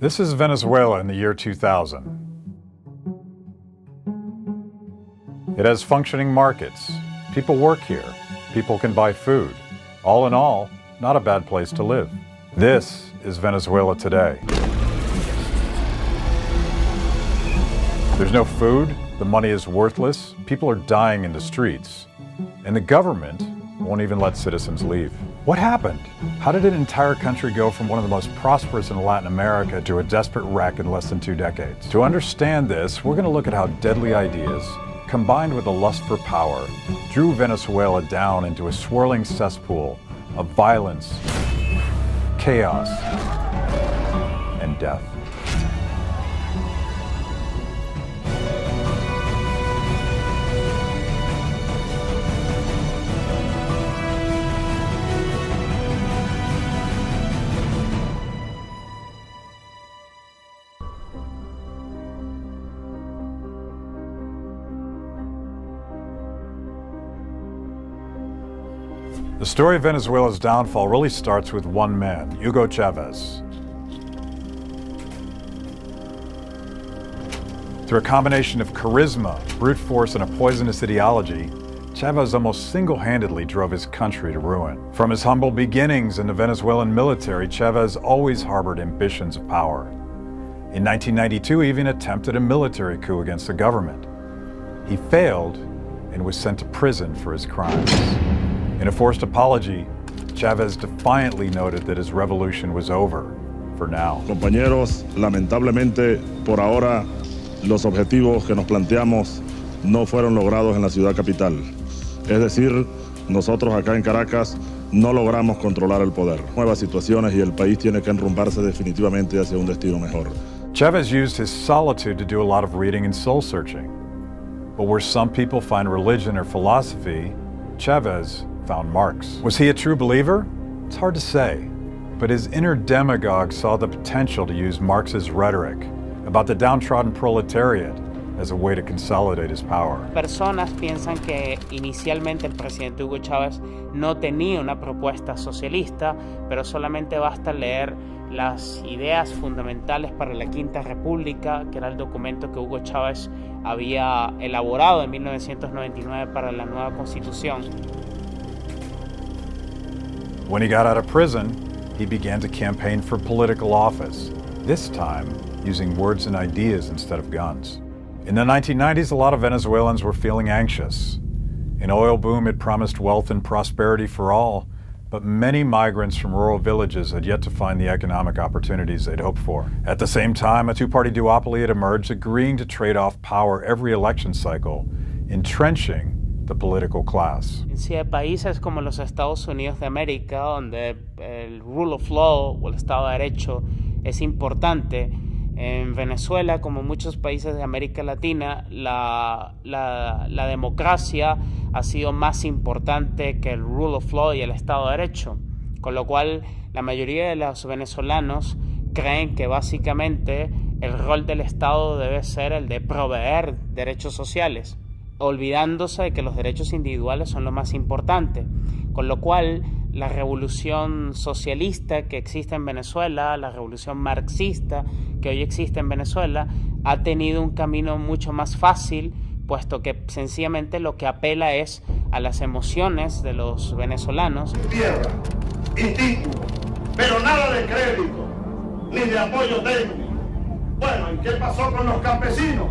This is Venezuela in the year 2000. It has functioning markets. People work here. People can buy food. All in all, not a bad place to live. This is Venezuela today. There's no food, the money is worthless, people are dying in the streets, and the government won't even let citizens leave. What happened? How did an entire country go from one of the most prosperous in Latin America to a desperate wreck in less than 2 decades? To understand this, we're going to look at how deadly ideas, combined with a lust for power, drew Venezuela down into a swirling cesspool of violence, chaos, and death. The story of Venezuela's downfall really starts with one man, Hugo Chavez. Through a combination of charisma, brute force, and a poisonous ideology, Chavez almost single-handedly drove his country to ruin. From his humble beginnings in the Venezuelan military, Chavez always harbored ambitions of power. In 1992, he even attempted a military coup against the government. He failed and was sent to prison for his crimes. In a forced apology, Chavez defiantly noted that his revolution was over, for now. Compañeros, lamentablemente, por ahora, los objetivos que nos planteamos no fueron logrados en la ciudad capital. Es decir, nosotros acá en Caracas no logramos controlar el poder. Nuevas situaciones y el país tiene que enrumbarse definitivamente hacia un destino mejor. Chavez used his solitude to do a lot of reading and soul-searching. But where some people find religion or philosophy, Chavez found Marx. Was he a true believer? It's hard to say, but his inner demagogue saw the potential to use Marx's rhetoric about the downtrodden proletariat as a way to consolidate his power. Personas piensan que inicialmente el presidente Hugo Chávez no tenía una propuesta socialista, pero solamente basta leer las ideas fundamentales para la Quinta República, que era el documento que Hugo Chávez había elaborado en 1999 para la nueva Constitución. When he got out of prison, he began to campaign for political office, this time using words and ideas instead of guns. In the 1990s, a lot of Venezuelans were feeling anxious. An oil boom had promised wealth and prosperity for all, but many migrants from rural villages had yet to find the economic opportunities they'd hoped for. At the same time, a two-party duopoly had emerged, agreeing to trade off power every election cycle, entrenching the political class. En países como los Estados Unidos de América, donde el rule of law o el Estado de Derecho es importante, en Venezuela, como muchos países de América Latina, la democracia ha sido más importante que el rule of law y el Estado de Derecho, con lo cual la mayoría de los venezolanos creen que básicamente el rol del Estado debe ser el de proveer derechos sociales, olvidándose de que los derechos individuales son lo más importante, con lo cual la revolución socialista que existe en Venezuela, la revolución marxista que hoy existe en Venezuela, ha tenido un camino mucho más fácil, puesto que sencillamente lo que apela es a las emociones de los venezolanos. Tierra y título, pero nada de crédito, ni de apoyo técnico. Bueno, ¿y qué pasó con los campesinos?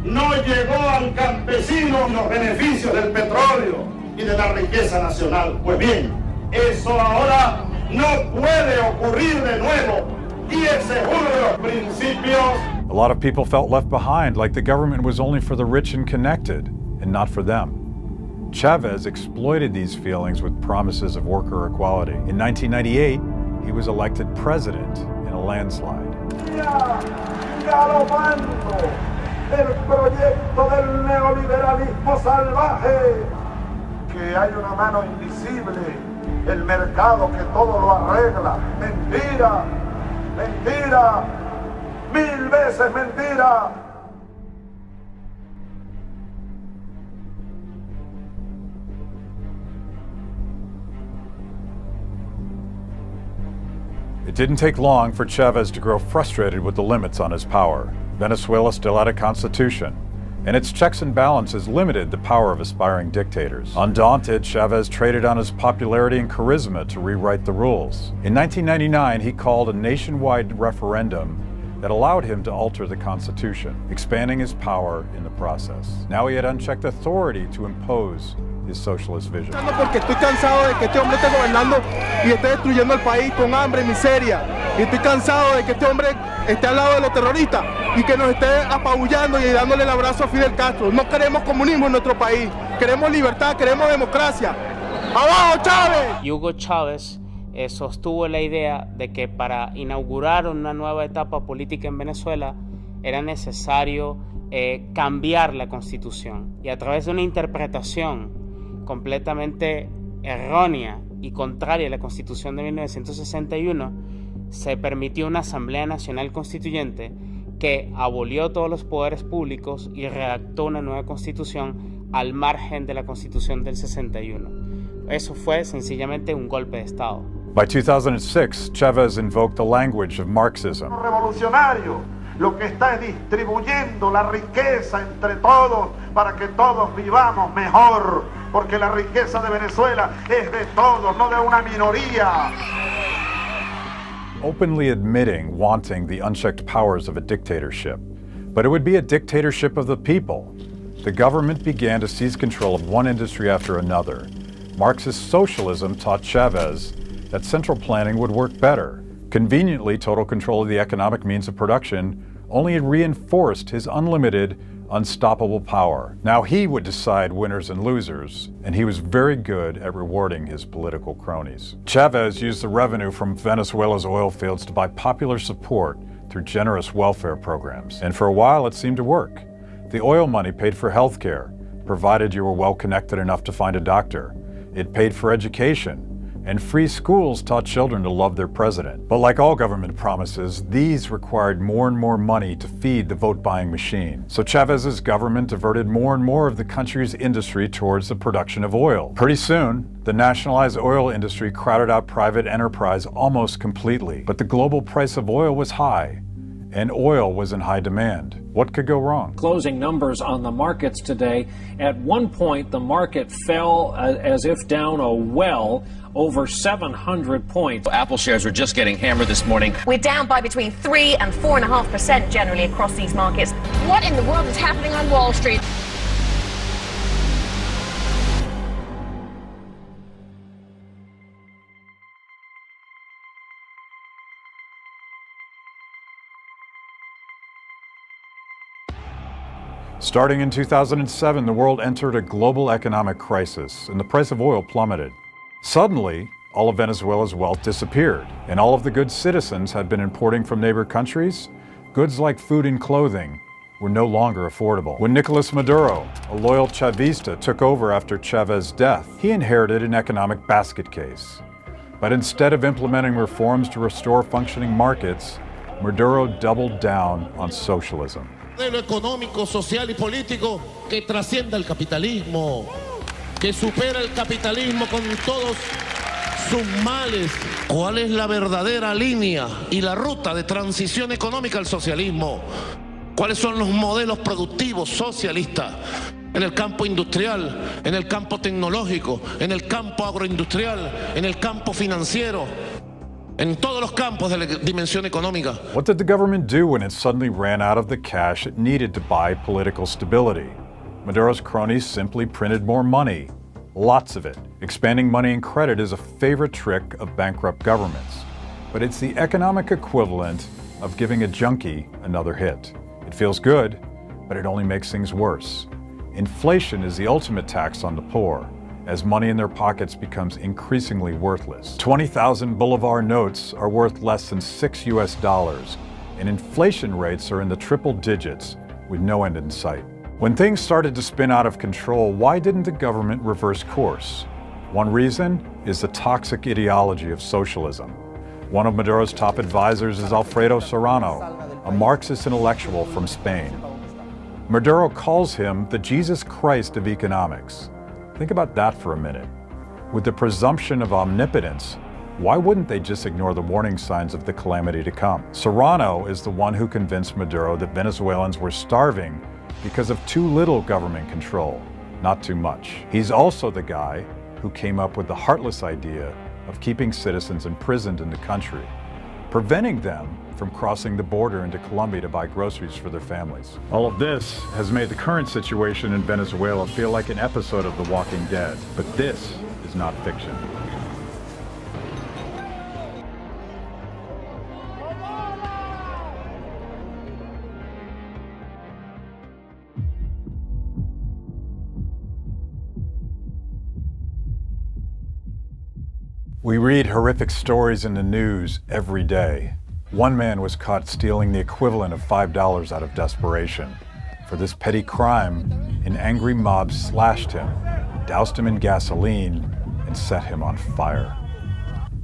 No llegó al campesino los beneficios del petróleo y de la riqueza nacional. Pues bien, eso ahora no puede ocurrir de nuevo, y ese es uno de los principios. A lot of people felt left behind, like the government was only for the rich and connected, and not for them. Chavez exploited these feelings with promises of worker equality. In 1998, he was elected president in a landslide. El proyecto del neoliberalismo salvaje, que hay una mano invisible, el mercado que todo lo arregla. Mentira, mentira, 1000 veces mentira. It didn't take long for Chavez to grow frustrated with the limits on his power. Venezuela still had a constitution, and its checks and balances limited the power of aspiring dictators. Undaunted, Chavez traded on his popularity and charisma to rewrite the rules. In 1999, he called a nationwide referendum that allowed him to alter the Constitution, expanding his power in the process. Now he had unchecked authority to impose his socialist vision. Porque estoy cansado de que este hombre esté gobernando y esté destruyendo el país con hambre y miseria. Y estoy cansado de que este hombre esté al lado de los terroristas y que nos esté apabullando y dándole el abrazo a Fidel Castro. No queremos comunismo en nuestro país. Queremos libertad, queremos democracia. ¡Abajo, Chávez! Y Hugo Chávez sostuvo la idea de que para inaugurar una nueva etapa política en Venezuela era necesario cambiar la Constitución, y a través de una interpretación completamente errónea y contraria a la Constitución de 1961 se permitió una Asamblea Nacional Constituyente que abolió todos los poderes públicos y redactó una nueva Constitución al margen de la Constitución del 61. Eso fue sencillamente un golpe de Estado. By 2006, Chavez invoked the language of Marxism. Revolucionario lo que está es distribuyendo la riqueza entre todos para que todos vivamos mejor, porque la riqueza de Venezuela es de todos, no de una minoría. Openly admitting wanting the unchecked powers of a dictatorship. But it would be a dictatorship of the people. The government began to seize control of one industry after another. Marxist socialism taught Chavez that central planning would work better. Conveniently, total control of the economic means of production only reinforced his unlimited, unstoppable power. Now he would decide winners and losers, and he was very good at rewarding his political cronies. Chavez used the revenue from Venezuela's oil fields to buy popular support through generous welfare programs. And for a while, it seemed to work. The oil money paid for health care, provided you were well connected enough to find a doctor. It paid for education, and free schools taught children to love their president. But like all government promises, these required more and more money to feed the vote-buying machine. So Chavez's government diverted more and more of the country's industry towards the production of oil. Pretty soon, the nationalized oil industry crowded out private enterprise almost completely. But the global price of oil was high, and oil was in high demand. What could go wrong? Closing numbers on the markets today. At one point, the market fell as if down a well, over 700 points. Apple shares are just getting hammered this morning. We're down by between 3 and 4.5% generally across these markets. What in the world is happening on Wall Street? Starting in 2007, the world entered a global economic crisis, and the price of oil plummeted. Suddenly, all of Venezuela's wealth disappeared, and all of the goods citizens had been importing from neighbor countries, goods like food and clothing, were no longer affordable. When Nicolas Maduro, a loyal Chavista, took over after Chavez's death, he inherited an economic basket case. But instead of implementing reforms to restore functioning markets, Maduro doubled down on socialism. Modelo económico, social y político que trascienda el capitalismo, que supera el capitalismo con todos sus males. ¿Cuál es la verdadera línea y la ruta de transición económica al socialismo? ¿Cuáles son los modelos productivos socialistas en el campo industrial, en el campo tecnológico, en el campo agroindustrial, en el campo financiero? En todos los campos de la dimensión económica. What did the government do when it suddenly ran out of the cash it needed to buy political stability? Maduro's cronies simply printed more money, lots of it. Expanding money and credit is a favorite trick of bankrupt governments, but it's the economic equivalent of giving a junkie another hit. It feels good, but it only makes things worse. Inflation is the ultimate tax on the poor, as money in their pockets becomes increasingly worthless. 20,000 Bolivar notes are worth less than $6, and inflation rates are in the triple digits with no end in sight. When things started to spin out of control, why didn't the government reverse course? One reason is the toxic ideology of socialism. One of Maduro's top advisors is Alfredo Serrano, a Marxist intellectual from Spain. Maduro calls him the Jesus Christ of economics. Think about that for a minute. With the presumption of omnipotence, Why wouldn't they just ignore the warning signs of the calamity to come? Serrano is the one who convinced Maduro that Venezuelans were starving because of too little government control, not too much. He's also the guy who came up with the heartless idea of keeping citizens imprisoned in the country, preventing them from crossing the border into Colombia to buy groceries for their families. All of this has made the current situation in Venezuela feel like an episode of The Walking Dead, but this is not fiction. We read horrific stories in the news every day. One man was caught stealing the equivalent of $5 out of desperation. For this petty crime, an angry mob slashed him, doused him in gasoline, and set him on fire.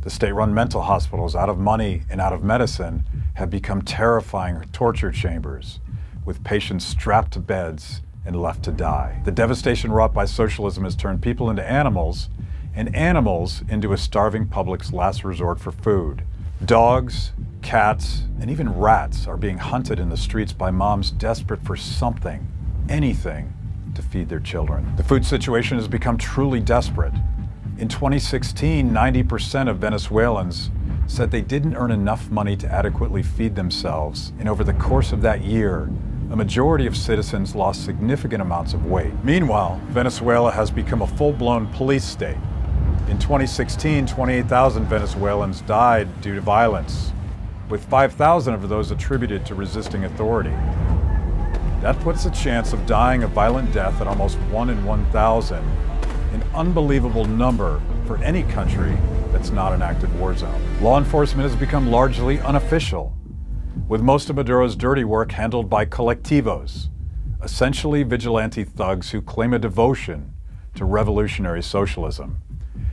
The state-run mental hospitals, out of money and out of medicine, have become terrifying torture chambers, with patients strapped to beds and left to die. The devastation wrought by socialism has turned people into animals, and animals into a starving public's last resort for food. Dogs, cats, and even rats are being hunted in the streets by moms desperate for something, anything, to feed their children. The food situation has become truly desperate. In 2016, 90% of Venezuelans said they didn't earn enough money to adequately feed themselves, and over the course of that year, a majority of citizens lost significant amounts of weight. Meanwhile, Venezuela has become a full-blown police state. In 2016, 28,000 Venezuelans died due to violence, with 5,000 of those attributed to resisting authority. That puts the chance of dying a violent death at almost 1 in 1,000, an unbelievable number for any country that's not an active war zone. Law enforcement has become largely unofficial, with most of Maduro's dirty work handled by colectivos, essentially vigilante thugs who claim a devotion to revolutionary socialism.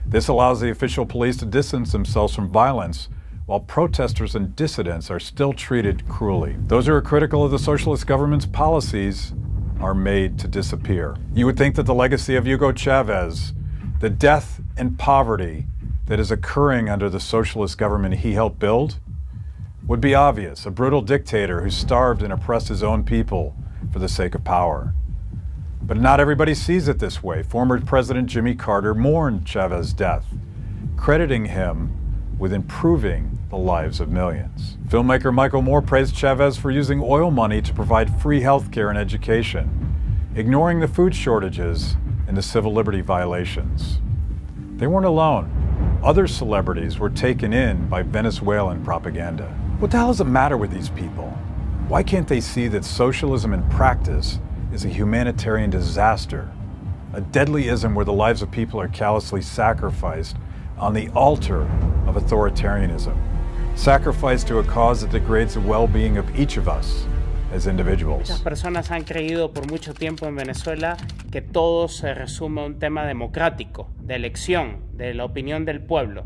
This allows the official police to distance themselves from violence, while protesters and dissidents are still treated cruelly. Those who are critical of the socialist government's policies are made to disappear. You would think that the legacy of Hugo Chavez, the death and poverty that is occurring under the socialist government he helped build, would be obvious. A brutal dictator who starved and oppressed his own people for the sake of power. But not everybody sees it this way. Former President Jimmy Carter mourned Chavez's death, crediting him with improving the lives of millions. Filmmaker Michael Moore praised Chavez for using oil money to provide free health care and education, ignoring the food shortages and the civil liberty violations. They weren't alone. Other celebrities were taken in by Venezuelan propaganda. What the hell does it matter with these people? Why can't they see that socialism in practice is a humanitarian disaster, a deadly ism where the lives of people are callously sacrificed on the altar of authoritarianism, sacrificed to a cause that degrades the well-being of each of us as individuals. Muchas personas han creído por mucho tiempo en Venezuela que todo se resume a un tema democrático, de elección, de la opinión del pueblo,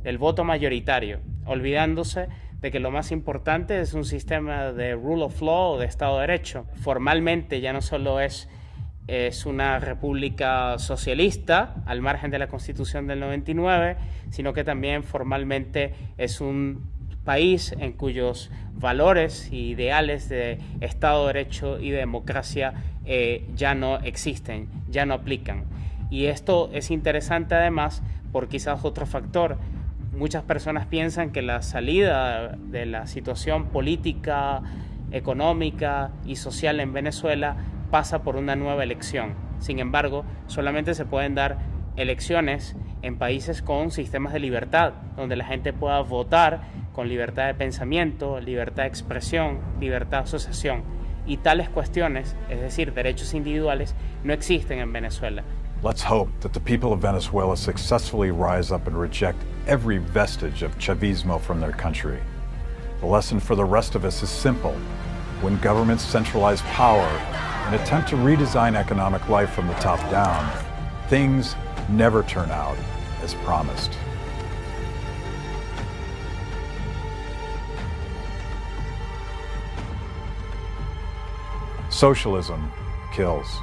del voto mayoritario, olvidándose de que lo más importante es un sistema de rule of law o de Estado de Derecho. Formalmente ya no solo es una república socialista al margen de la Constitución del 99, sino que también formalmente es un país en cuyos valores e ideales de Estado de Derecho y de democracia ya no existen, ya no aplican. Y esto es interesante además por quizás otro factor. Muchas personas piensan que la salida de la situación política, económica y social en Venezuela pasa por una nueva elección. Sin embargo, solamente se pueden dar elecciones en países con sistemas de libertad, donde la gente pueda votar con libertad de pensamiento, libertad de expresión, libertad de asociación. Y tales cuestiones, es decir, derechos individuales, no existen en Venezuela. Let's hope that the people of Venezuela successfully rise up and reject every vestige of Chavismo from their country. The lesson for the rest of us is simple. When governments centralize power and attempt to redesign economic life from the top down, things never turn out as promised. Socialism kills.